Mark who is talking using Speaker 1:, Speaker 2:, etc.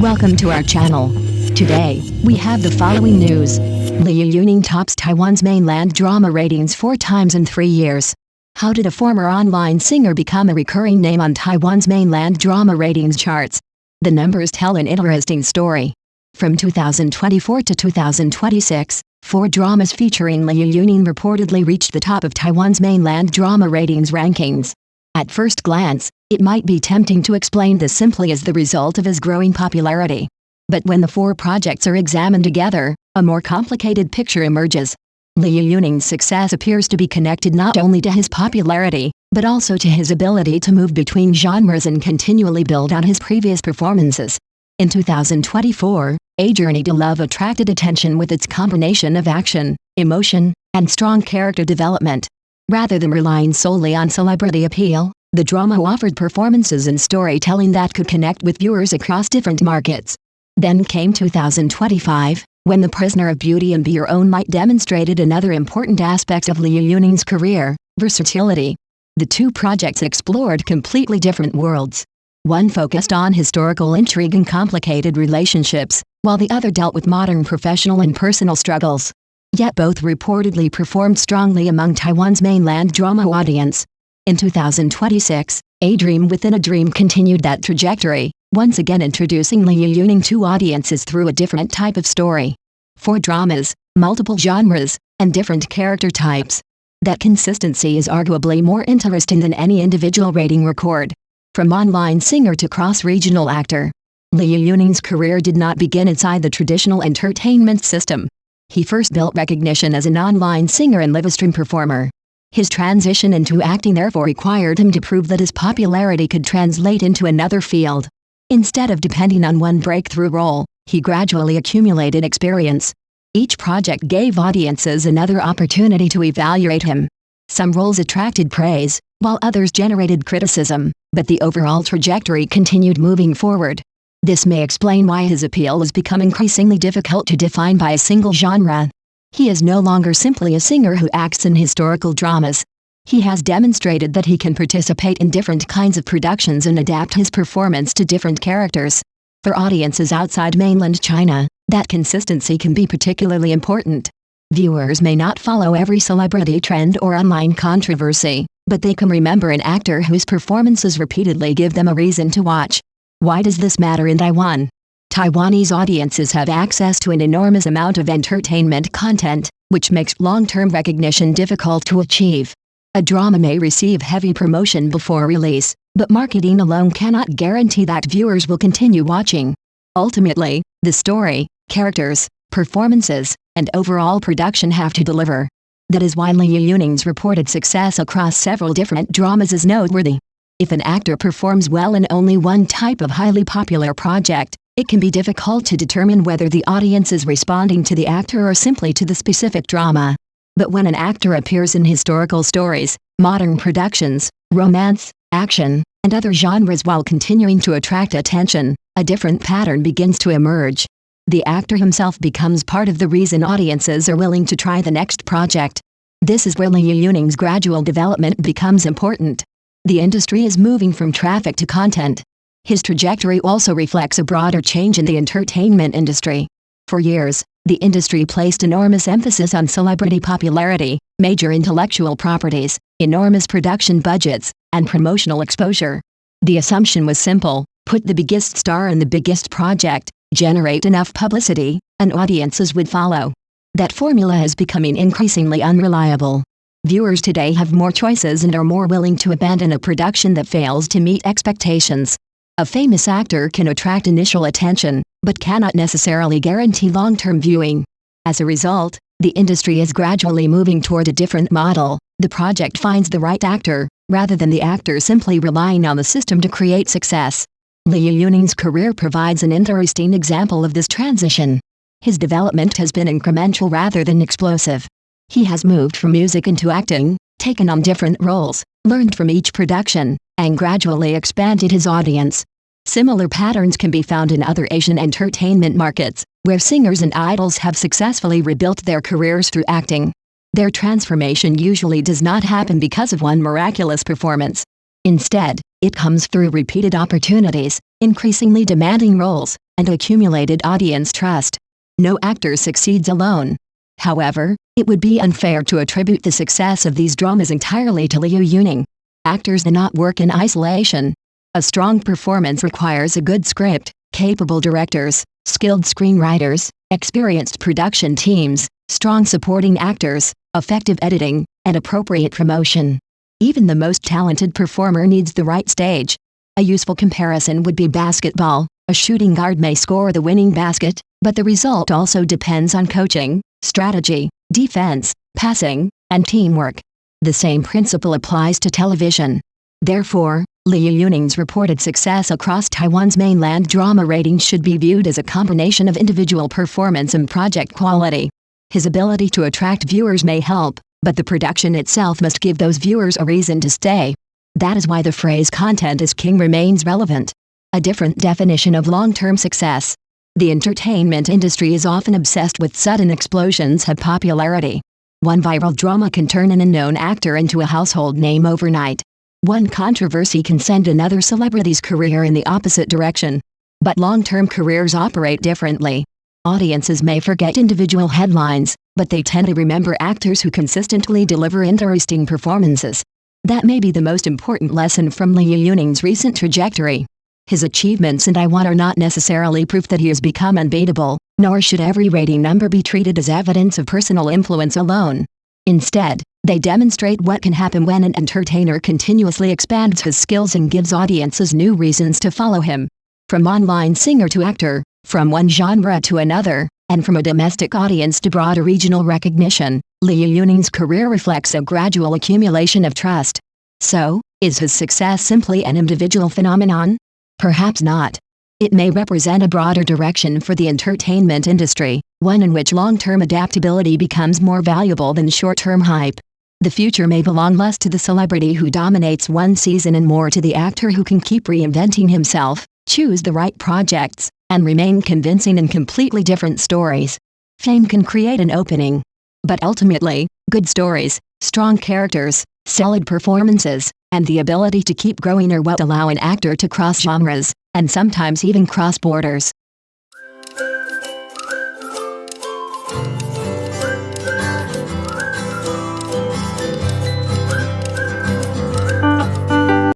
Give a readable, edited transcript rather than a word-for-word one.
Speaker 1: Welcome to our channel. Today, we have the following news. Liu Yuning tops Taiwan's mainland drama ratings 4 times in 3 years. How did a former online singer become a recurring name on Taiwan's mainland drama ratings charts? The numbers tell an interesting story. From 2024 to 2026, 4 dramas featuring Liu Yuning reportedly reached the top of Taiwan's mainland drama ratings rankings. At first glance, it might be tempting to explain this simply as the result of his growing popularity. But when the 4 projects are examined together, a more complicated picture emerges. Liu Yuning's success appears to be connected not only to his popularity, but also to his ability to move between genres and continually build on his previous performances. In 2024, A Journey to Love attracted attention with its combination of action, emotion, and strong character development. Rather than relying solely on celebrity appeal, the drama offered performances and storytelling that could connect with viewers across different markets. Then came 2025, when The Prisoner of Beauty and Be Your Own Might demonstrated another important aspect of Liu Yuning's career: versatility. The 2 projects explored completely different worlds. One focused on historical intrigue and complicated relationships, while the other dealt with modern professional and personal struggles. Yet both reportedly performed strongly among Taiwan's mainland drama audience. In 2026, A Dream Within a Dream continued that trajectory, once again introducing Liu Yuning to audiences through a different type of story. 4 dramas, multiple genres, and different character types. That consistency is arguably more interesting than any individual rating record. From online singer to cross-regional actor, Liu Yuning's career did not begin inside the traditional entertainment system. He first built recognition as an online singer and live-stream performer. His transition into acting therefore required him to prove that his popularity could translate into another field. Instead of depending on one breakthrough role, he gradually accumulated experience. Each project gave audiences another opportunity to evaluate him. Some roles attracted praise, while others generated criticism, but the overall trajectory continued moving forward. This may explain why his appeal has become increasingly difficult to define by a single genre. He is no longer simply a singer who acts in historical dramas. He has demonstrated that he can participate in different kinds of productions and adapt his performance to different characters. For audiences outside mainland China, that consistency can be particularly important. Viewers may not follow every celebrity trend or online controversy, but they can remember an actor whose performances repeatedly give them a reason to watch. Why does this matter in Taiwan? Taiwanese audiences have access to an enormous amount of entertainment content, which makes long-term recognition difficult to achieve. A drama may receive heavy promotion before release, but marketing alone cannot guarantee that viewers will continue watching. Ultimately, the story, characters, performances, and overall production have to deliver. That is why Liu Yuning's reported success across several different dramas is noteworthy. If an actor performs well in only one type of highly popular project, it can be difficult to determine whether the audience is responding to the actor or simply to the specific drama. But when an actor appears in historical stories, modern productions, romance, action, and other genres while continuing to attract attention, a different pattern begins to emerge. The actor himself becomes part of the reason audiences are willing to try the next project. This is where Liu Yuning's gradual development becomes important. The industry is moving from traffic to content. His trajectory also reflects a broader change in the entertainment industry. For years, the industry placed enormous emphasis on celebrity popularity, major intellectual properties, enormous production budgets, and promotional exposure. The assumption was simple: put the biggest star in the biggest project, generate enough publicity, and audiences would follow. That formula is becoming increasingly unreliable. Viewers today have more choices and are more willing to abandon a production that fails to meet expectations. A famous actor can attract initial attention, but cannot necessarily guarantee long-term viewing. As a result, the industry is gradually moving toward a different model. The project finds the right actor, rather than the actor simply relying on the system to create success. Liu Yuning's career provides an interesting example of this transition. His development has been incremental rather than explosive. He has moved from music into acting, taken on different roles, learned from each production, and gradually expanded his audience. Similar patterns can be found in other Asian entertainment markets, where singers and idols have successfully rebuilt their careers through acting. Their transformation usually does not happen because of one miraculous performance. Instead, It comes through repeated opportunities, increasingly demanding roles, and accumulated audience trust. No actor succeeds alone. However, it would be unfair to attribute the success of these dramas entirely to Liu Yuning. Actors do not work in isolation. A strong performance requires a good script, capable directors, skilled screenwriters, experienced production teams, strong supporting actors, effective editing, and appropriate promotion. Even the most talented performer needs the right stage. A useful comparison would be basketball. A shooting guard may score the winning basket, but the result also depends on coaching, strategy, defense, passing, and teamwork. The same principle applies to television. Therefore, Liu Yuning's reported success across Taiwan's mainland drama ratings should be viewed as a combination of individual performance and project quality. His ability to attract viewers may help, but the production itself must give those viewers a reason to stay. That is why the phrase "content is king" remains relevant. A different definition of long-term success. The entertainment industry is often obsessed with sudden explosions of popularity. One viral drama can turn an unknown actor into a household name overnight. One controversy can send another celebrity's career in the opposite direction. But long-term careers operate differently. Audiences may forget individual headlines, but they tend to remember actors who consistently deliver interesting performances. That may be the most important lesson from Liu Yuning's recent trajectory. His achievements in Taiwan are not necessarily proof that he has become unbeatable, nor should every rating number be treated as evidence of personal influence alone. Instead, they demonstrate what can happen when an entertainer continuously expands his skills and gives audiences new reasons to follow him. From online singer to actor, from one genre to another, and from a domestic audience to broader regional recognition, Liu Yuning's career reflects a gradual accumulation of trust. So, is his success simply an individual phenomenon? Perhaps not. It may represent a broader direction for the entertainment industry, one in which long-term adaptability becomes more valuable than short-term hype. The future may belong less to the celebrity who dominates one season and more to the actor who can keep reinventing himself, choose the right projects, and remain convincing in completely different stories. Fame can create an opening. But ultimately, good stories, strong characters, solid performances, and the ability to keep growing are what allow an actor to cross genres, and sometimes even cross borders.